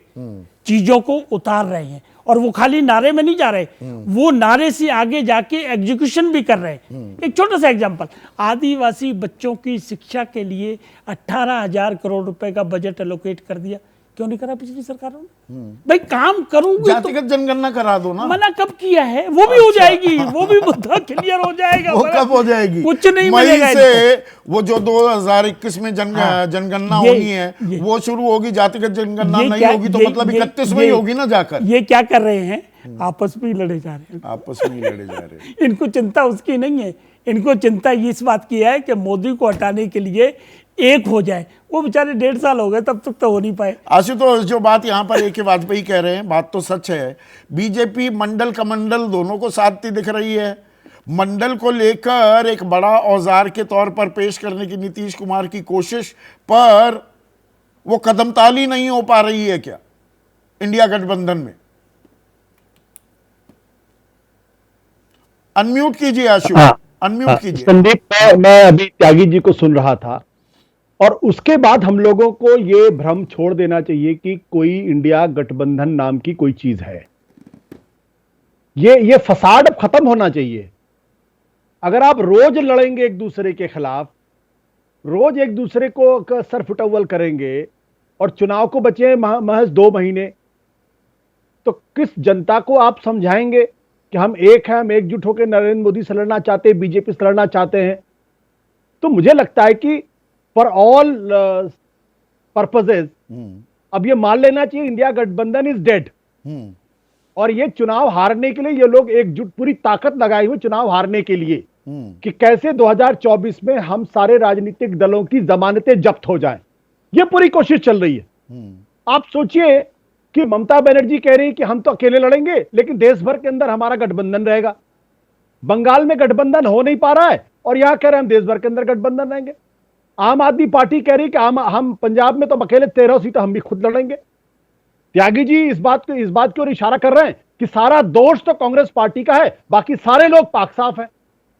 चीजों को उतार रहे हैं और वो खाली नारे में नहीं जा रहे, वो नारे से आगे जाके एग्जीक्यूशन भी कर रहे हैं। एक छोटा सा एग्जांपल, आदिवासी बच्चों की शिक्षा के लिए 18,000 करोड़ रुपए का बजट एलोकेट कर दिया। क्यों नहीं करा पिछली सरकारों ने? भाई काम करूंगी तो जातिगत जनगणना करा दो ना। मना कब किया है? वो भी हो जाएगी, वो भी मुद्दा क्लियर हो जाएगा। वो कब हो जाएगी? कुछ नहीं मई मिलेगा से वो जो 2021 में जनगणना होनी है ये- वो शुरू होगी। जातिगत जनगणना ये नहीं क्या- होगी तो ये- मतलब ये- 31 में ही ये- होगी ना जाकर। ये क्या कर रहे हैं? आपस में ही लड़े जा रहे हैं। आपस में ही लड़े जा रहे हैं। इनको चिंता उसकी नहीं है, इनको चिंता इस बात की है कि मोदी को हटाने के लिए एक हो जाए। वो बेचारे 1.5 साल हो गए, तब तक तो हो नहीं पाए। आशुतोष, जो बात यहाँ पर ए के वाजपेयी कह रहे हैं, बात तो सच है। बीजेपी मंडल कमंडल दोनों को साधती दिख रही है। मंडल को लेकर एक बड़ा औजार के तौर पर पेश करने की नीतीश कुमार की कोशिश पर वो कदमताली नहीं हो पा रही है क्या इंडिया गठबंधन में? अनम्यूट कीजिए आशु, अनम्यूट कीजिए। संदीप, मैं अभी त्यागी जी को सुन रहा था और उसके बाद हम लोगों को ये भ्रम छोड़ देना चाहिए कि कोई इंडिया गठबंधन नाम की कोई चीज है। ये फसाड खत्म होना चाहिए। अगर आप रोज लड़ेंगे एक दूसरे के खिलाफ, रोज एक दूसरे को सर फुटअव्वल करेंगे और चुनाव को बचे महज 2 महीने, तो किस जनता को आप समझाएंगे कि हम एक हैं, हम एकजुट होकर नरेंद्र मोदी से लड़ना चाहते हैं, बीजेपी से लड़ना चाहते हैं? तो मुझे लगता है कि फॉर ऑल पर्पसेस अब ये मान लेना चाहिए इंडिया गठबंधन इज डेड। और ये चुनाव हारने के लिए ये लोग एकजुट पूरी ताकत लगाए हुए चुनाव हारने के लिए कि कैसे 2024 में हम सारे राजनीतिक दलों की जमानतें जब्त हो जाएं, ये पूरी कोशिश चल रही है। आप सोचिए कि ममता बनर्जी कह रही है कि हम तो अकेले लड़ेंगे, लेकिन देश भर के अंदर हमारा गठबंधन रहेगा। बंगाल में गठबंधन हो नहीं पा रहा है और यहां कह रहे हैं हम देश भर के अंदर गठबंधन रहेंगे। आम आदमी पार्टी कह रही है कि हम पंजाब में तो अकेले 13 सीटें हम भी खुद लड़ेंगे। त्यागी जी इस बात की ओर इशारा कर रहे हैं कि सारा दोष तो कांग्रेस पार्टी का है, बाकी सारे लोग पाक साफ हैं।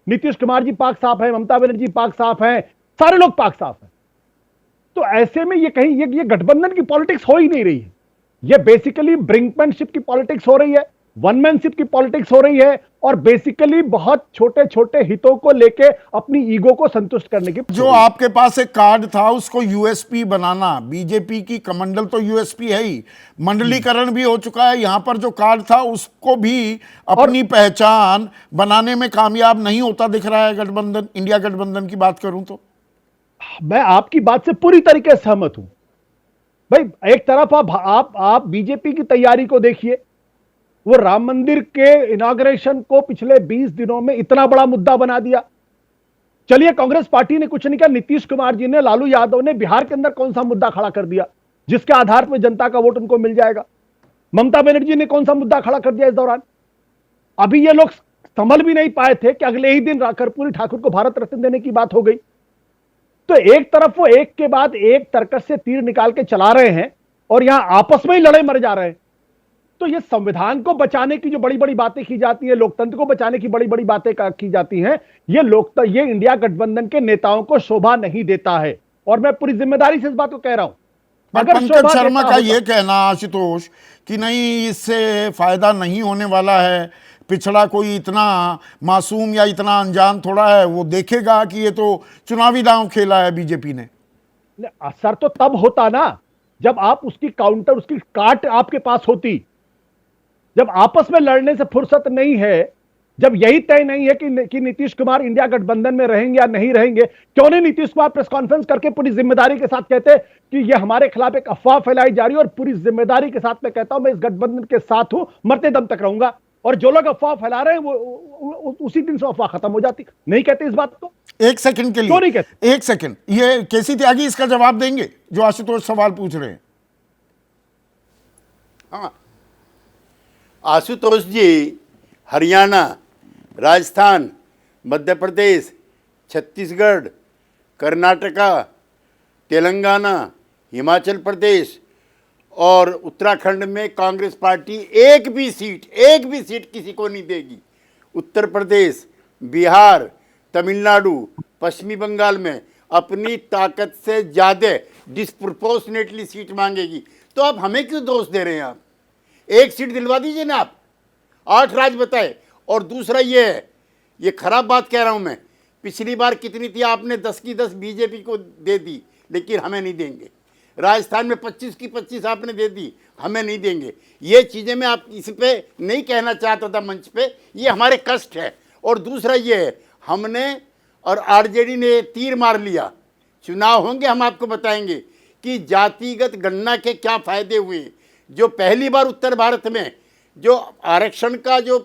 नीतीश कुमार जी पाक साफ है, ममता बनर्जी पाक साफ है, सारे लोग पाक साफ हैं। तो ऐसे में ये कहीं ये गठबंधन की पॉलिटिक्स हो ही नहीं रही है। ये बेसिकली ब्रिंकमैनशिप की पॉलिटिक्स हो रही है, वनमैनशिप की पॉलिटिक्स हो रही है और बेसिकली बहुत छोटे छोटे हितों को लेके अपनी ईगो को संतुष्ट करने की। जो आपके पास एक कार्ड था उसको यूएसपी बनाना, बीजेपी की कमंडल तो यूएसपी है ही, मंडलीकरण भी हो चुका है। यहां पर जो कार्ड था उसको भी अपनी पहचान बनाने में कामयाब नहीं होता दिख रहा है गठबंधन। इंडिया गठबंधन की बात करूं तो मैं आपकी बात से पूरी तरीके से सहमत हूं। भाई एक तरफ आप बीजेपी की तैयारी को देखिए, वो राम मंदिर के इनॉग्रेशन को पिछले 20 दिनों में इतना बड़ा मुद्दा बना दिया। चलिए कांग्रेस पार्टी ने कुछ नहीं किया, नीतीश कुमार जी ने, लालू यादव ने बिहार के अंदर कौन सा मुद्दा खड़ा कर दिया जिसके आधार पर जनता का वोट उनको मिल जाएगा? ममता बनर्जी ने कौन सा मुद्दा खड़ा कर दिया इस दौरान? अभी ये लोग संभल भी नहीं पाए थे कि अगले ही दिन कर्पूरी ठाकुर को भारत रत्न देने की बात हो गई। तो एक तरफ वो एक के बाद एक तर्कस से तीर निकाल के चला रहे हैं और यहां आपस में ही लड़े मर जा रहे हैं। तो ये संविधान को बचाने की जो बड़ी बड़ी बातें की जाती है, लोकतंत्र को बचाने की बड़ी बड़ी बातें की जाती हैं, ये इंडिया गठबंधन के नेताओं को शोभा नहीं देता है। और मैं पूरी जिम्मेदारी से इस बात को कह रहा हूं। पंकज शर्मा का यह कहना आशुतोष कि नहीं, इससे फायदा नहीं होने वाला है, पिछड़ा कोई इतना मासूम या इतना अनजान थोड़ा है, वो देखेगा कि ये तो चुनावी दांव खेला है बीजेपी ने। असर तो तब होता ना जब आप उसकी काउंटर, उसकी काट आपके पास होती। जब आपस में लड़ने से फुर्सत नहीं है, जब यही तय नहीं है कि नीतीश कुमार इंडिया गठबंधन में रहेंगे या नहीं रहेंगे, क्यों नहीं नीतीश कुमार प्रेस कॉन्फ्रेंस करके पूरी जिम्मेदारी के साथ कहते कि ये हमारे खिलाफ एक अफवाह फैलाई जा रही है और पूरी जिम्मेदारी के साथ मैं कहता हूं मैं इस गठबंधन के साथ हूं, मरते दम तक रहूंगा। और जो लोग अफवाह फैला रहे हैं वो उसी दिन से अफवाह खत्म हो जाती। नहीं कहते इस बात को? एक सेकंड के लिए, क्यों नहीं कहते? एक सेकंड, ये केसी त्यागी इसका जवाब देंगे जो आशुतोष सवाल पूछ रहे हैं। हाँ, आशुतोष जी हरियाणा, राजस्थान, मध्य प्रदेश, छत्तीसगढ़, कर्नाटका, तेलंगाना, हिमाचल प्रदेश और उत्तराखंड में कांग्रेस पार्टी एक भी सीट किसी को नहीं देगी। उत्तर प्रदेश, बिहार, तमिलनाडु, पश्चिमी बंगाल में अपनी ताकत से ज़्यादा डिस्प्रोपोर्शनेटली सीट मांगेगी। तो आप हमें क्यों दोष दे रहे हैं? आप एक सीट दिलवा दीजिए ना आप, 8 राज्य बताए। और दूसरा ये है, ये खराब बात कह रहा हूं मैं, पिछली बार कितनी थी, आपने 10 की 10 बीजेपी को दे दी, लेकिन हमें नहीं देंगे। राजस्थान में 25 की 25 आपने दे दी, हमें नहीं देंगे। ये चीज़ें मैं आप इस पे नहीं कहना चाहता था मंच पे, ये हमारे कष्ट है। और दूसरा ये है, हमने और आरजेडी ने तीर मार लिया। चुनाव होंगे, हम आपको बताएंगे कि जातिगत गणना के क्या फायदे हुए। जो पहली बार उत्तर भारत में जो आरक्षण का जो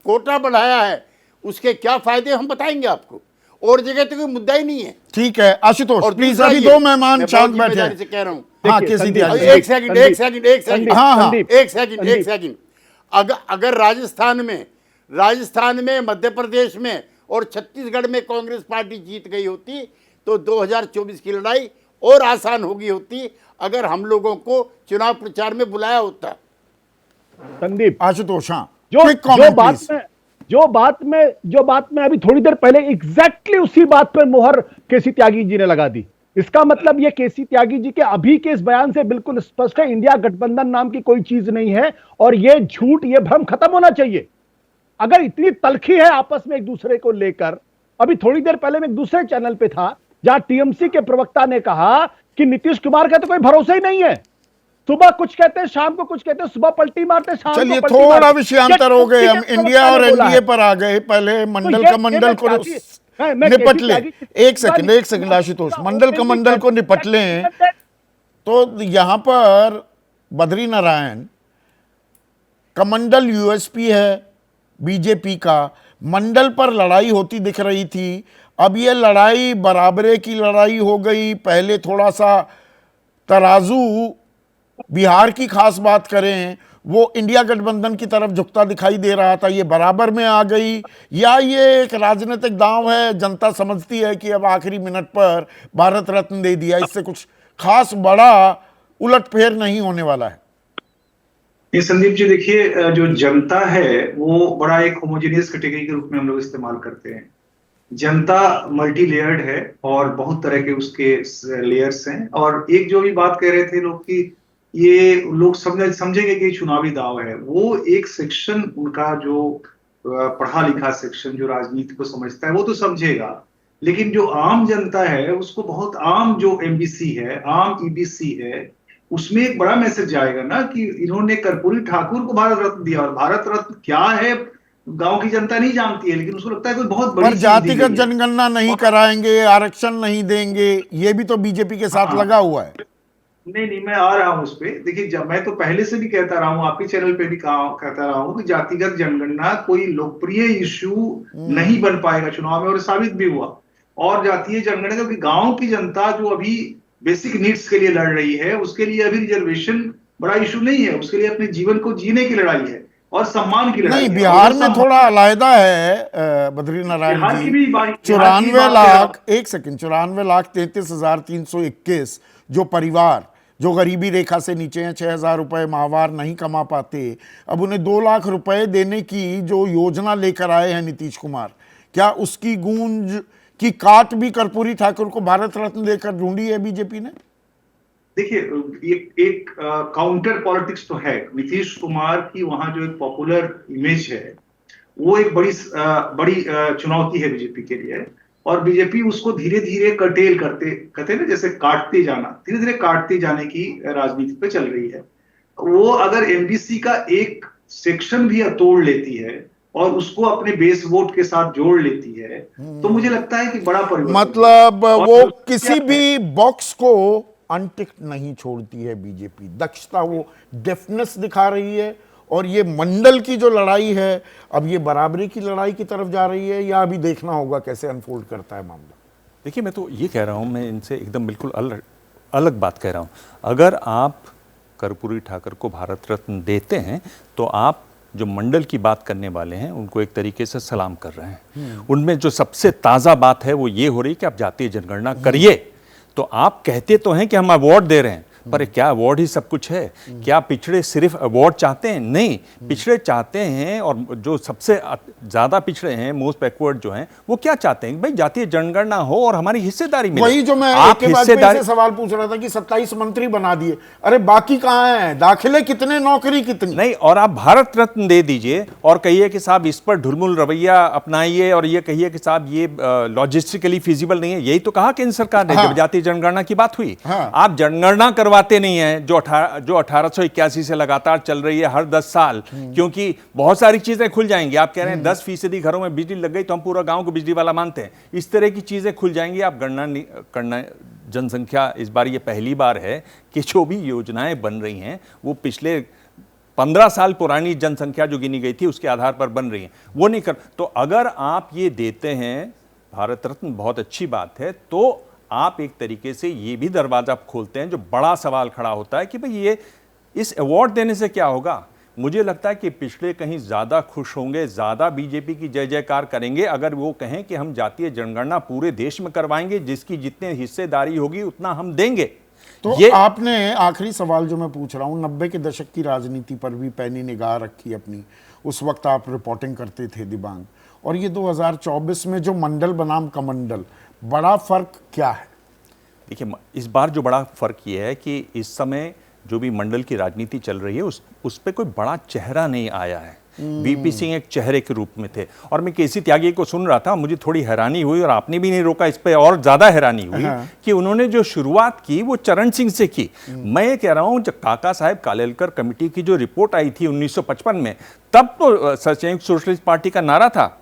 कोटा बढ़ाया है, उसके क्या फायदे हम बताएंगे आपको। और जगह तो कोई मुद्दा ही नहीं है। ठीक है आशुतोष, और प्लीज, दूसरा अभी ये, दो मेहमान मैं शांत बहुत बैठे जिम्मेदारी हैं। से कह रहा हूं। हाँ, देखिए, केसी संदीप, त्यागी। एक सेकंड, एक सेकंड, एक सेकंड, हाँ, हाँ। एक सेकंड। अगर राजस्थान में, मध्य प्रदेश में और छत्तीसगढ़ में कांग्रेस पार्टी जीत गई होती तो 2024 की लड़ाई और आसान होगी होती, अगर हम लोगों को चुनाव प्रचार में बुलाया होता। संदीप, आशुतोष, हाँ, जो quick जो comment, बात please. में जो बात में अभी थोड़ी देर पहले एग्जैक्टली उसी बात पर मोहर केसी त्यागी जी ने लगा दी। इसका मतलब ये केसी त्यागी जी के अभी के इस बयान से बिल्कुल स्पष्ट है, इंडिया गठबंधन नाम की कोई चीज नहीं है और ये झूठ, ये भ्रम खत्म होना चाहिए। अगर इतनी तलखी है आपस में एक दूसरे को लेकर, अभी थोड़ी देर पहले मैं एक दूसरे चैनल पे था जहां टीएमसी के प्रवक्ता ने कहा कि नीतीश कुमार का तो कोई भरोसा ही नहीं है, सुबह कुछ कहते हैं, शाम को कुछ कहते हैं, सुबह पलटी मारते, शाम को चलिए पलटी थोड़ा मारते। विषयांतर हो गए, हम ये इंडिया प्रवक्ता और ने बोला एनडीए है। पर आ गए। पहले मंडल ये का मंडल को मैं निपट केसी ले। त्यागी एक सेकंड आशुतोष, मंडल का मंडल को निपट लें। तो यहां पर बद्री नारायण कमंडल यूएसपी है बीजेपी का, मंडल पर लड़ाई होती दिख रही थी। अब ये लड़ाई बराबरे की लड़ाई हो गई। पहले थोड़ा सा तराजू बिहार की खास बात करें, वो इंडिया गठबंधन की तरफ झुकता दिखाई दे रहा था, ये बराबर में आ गई। या ये एक राजनीतिक दांव है, जनता समझती है कि अब आखिरी मिनट पर भारत रत्न दे दिया, इससे कुछ खास बड़ा उलटफेर नहीं होने वाला है। ये संदीप जी देखिए, जो जनता है वो बड़ा एक होमोजेनियस कैटेगरी के रूप में हम लोग इस्तेमाल करते हैं। जनता मल्टी लेयर्ड है और बहुत तरह के उसके लेयर्स हैं। और एक जो भी बात कह रहे थे लोग कि ये लोग समझेंगे कि चुनावी दाव है, वो एक सेक्शन उनका जो पढ़ा लिखा सेक्शन जो राजनीति को समझता है वो तो समझेगा, लेकिन जो आम जनता है उसको बहुत आम जो एमबीसी है, आम ईबीसी है, उसमें एक बड़ा मैसेज जाएगा ना कि इन्होंने कर्पूरी ठाकुर को भारत रत्न दिया। और भारत रत्न क्या है गांव की जनता नहीं जानती है, लेकिन उसको लगता है कोई बहुत बड़ी पर चीज दी गई जातिगत है। जनगणना नहीं कराएंगे, आरक्षण नहीं देंगे, ये भी तो बीजेपी के साथ लगा हुआ है। नहीं, मैं आ रहा हूं उस पे। देखिए, जब मैं तो पहले से भी कहता रहा हूं, आपके चैनल पे भी कहता रहा हूं कि जातिगत जनगणना कोई लोकप्रिय इश्यू नहीं बन पाएगा चुनाव में, और साबित भी हुआ। और जातीय जनगणना, क्योंकि गांव की जनता जो अभी बेसिक नीड्स के लिए लड़ रही है, उसके लिए अभी रिजर्वेशन बड़ा इशू नहीं है, उसके लिए अपने जीवन को जीने की लड़ाई है और सम्मान की लड़ाई नहीं, है। बिहार में थोड़ा अलग है बद्री नारायण जी। 94,33,321 जो परिवार जो गरीबी रेखा से नीचे हैं, 6,000 रुपए माहवार नहीं कमा पाते, अब उन्हें 2 लाख रुपए देने की जो योजना लेकर आए हैं नीतीश कुमार, क्या उसकी गूंज की काट भी कर्पूरी ठाकुर को भारत रत्न देकर ढूंढी है बीजेपी ने? देखिए, एक काउंटर पॉलिटिक्स तो है। नीतीश कुमार की वहां जो एक पॉपुलर इमेज है वो एक बड़ी चुनौती है बीजेपी के लिए। और बीजेपी उसको धीरे धीरे कर्टेल कहते हैं ना, जैसे काटते जाना, धीरे धीरे काटते जाने की राजनीति पे चल रही है। वो अगर एमबीसी का एक सेक्शन भी तोड़ लेती है और उसको अपने बेस वोट के साथ जोड़ लेती है, तो मुझे लगता है कि बड़ा परिवर्तन, मतलब वो किसी भी बॉक्स को अनटिक्ड नहीं छोड़ती है बीजेपी। दक्षता, वो डेफनेस दिखा रही है। और ये मंडल की जो लड़ाई है, अब ये बराबरी की लड़ाई की तरफ जा रही है, या अभी देखना होगा कैसे अनफोल्ड करता है मामला। देखिए, मैं तो ये कह रहा हूँ, मैं इनसे एकदम बिल्कुल अलग बात कह रहा हूँ। अगर आप कर्पूरी ठाकुर को भारत रत्न देते हैं तो आप जो मंडल की बात करने वाले हैं उनको एक तरीके से सलाम कर रहे हैं। उनमें जो सबसे ताज़ा बात है वो ये हो रही है कि आप जातीय जनगणना करिए। तो आप कहते तो हैं कि हम अवार्ड दे रहे हैं, पर क्या अवार्ड ही सब कुछ है? क्या पिछड़े सिर्फ अवार्ड चाहते हैं? नहीं, पिछड़े चाहते हैं, और जो सबसे ज्यादा पिछड़े हैं, मोस्ट बैकवर्ड जो हैं, वो क्या चाहते हैं? भाई जातीय जनगणना हो और हमारी हिस्सेदारी मिले। वही जो मैं एक के बाद से सवाल पूछ रहा था कि 27 मंत्री बना दिए, अरे बाकी कहां हैं? दाखिले कितने, नौकरी कितनी? नहीं, और आप भारत रत्न दे दीजिए और कहिए कि साहब इस पर ढुलमुल रवैया अपनाइए, और ये कहिए कि साहब ये लॉजिस्टिकली फिजिबल नहीं है। यही तो कहा केंद्र सरकार ने जब जातीय जनगणना की बात हुई। आप जनगणना करवाते नहीं है जो 1881 से लगातार चल रही है हर 10 साल, क्योंकि बहुत सारी चीजें खुल जाएंगी। आप कह रहे हैं 10% घरों में बिजली लग गई तो हम पूरा गांव को बिजली वाला मानते हैं। इस तरह की चीजें खुल जाएंगी। आप गणना करना, जनसंख्या इस बार ये पहली बार है कि जो भी योजनाएं बन रही हैं वो पिछले 15 साल पुरानी जनसंख्या जो गिनी गई थी उसके आधार पर बन रही हैं, वो नहीं कर। तो अगर आप ये देते हैं भारत रत्न, बहुत अच्छी बात है, तो आप एक तरीके से ये भी दरवाजा खोलते हैं। जो बड़ा सवाल खड़ा होता है कि भाई ये इस अवार्ड देने से क्या होगा? मुझे लगता है कि पिछले कहीं ज्यादा खुश होंगे, ज्यादा बीजेपी की जय जयकार करेंगे अगर वो कहें कि हम जातीय जनगणना पूरे देश में करवाएंगे, जिसकी जितनी हिस्सेदारी होगी उतना हम देंगे। तो ये आपने आखिरी सवाल जो मैं पूछ रहा हूं, 90 के दशक की राजनीति पर भी पैनी निगाह रखी अपनी। उस वक्त आप रिपोर्टिंग करते थे दिबांग, और ये 2024 में जो मंडल बनाम कमंडल, बड़ा फर्क क्या है? देखिए, इस बार जो बड़ा फर्क ये है कि इस समय जो भी मंडल की राजनीति चल रही है उस पे कोई बड़ा चेहरा नहीं आया है। वीपी सिंह एक चेहरे के रूप में थे, और मैं केसी त्यागी को सुन रहा था, मुझे थोड़ी हैरानी हुई, और आपने भी नहीं रोका इस पे, और ज्यादा हैरानी हुई कि उन्होंने जो शुरुआत की वो चरण सिंह से की। मैं ये कह रहा हूं, जब काका साहब कालेलकर कमेटी की जो रिपोर्ट आई थी 1955 में, तब तो संयुक्त सोशलिस्ट पार्टी का नारा था,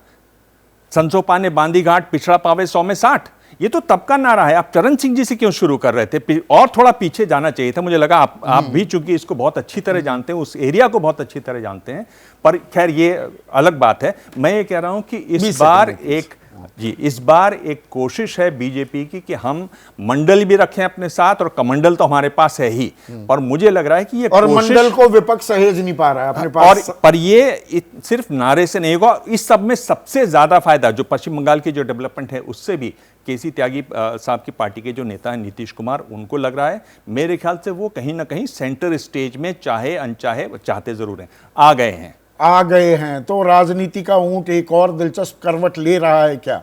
संसो पाने बांधी घाट, पिछड़ा पावे 100 में 60। ये तो तब का नारा है। आप चरण सिंह जी से क्यों शुरू कर रहे थे? और थोड़ा पीछे जाना चाहिए था। मुझे लगा आप भी चूंकि इसको बहुत अच्छी तरह जानते हैं, उस एरिया को बहुत अच्छी तरह जानते हैं, पर खैर ये अलग बात है। मैं ये कह रहा हूं कि इस बार एक कोशिश है बीजेपी की कि हम मंडल भी रखें अपने साथ, और कमंडल तो हमारे पास है ही, पर मुझे लग रहा है कि ये और मंडल को विपक्ष सहेज नहीं पा रहा है अपने पास। और पर ये सिर्फ नारे से नहीं होगा। इस सब में सबसे ज्यादा फायदा जो पश्चिम बंगाल की जो डेवलपमेंट है उससे भी केसी त्यागी साहब की पार्टी के जो नेता हैं नीतीश कुमार, उनको लग रहा है। मेरे ख्याल से वो कहीं ना कहीं सेंटर स्टेज में चाहे अनचाहे, चाहते जरूर हैं, आ गए हैं। तो राजनीति का ऊंट एक और दिलचस्प करवट ले रहा है क्या?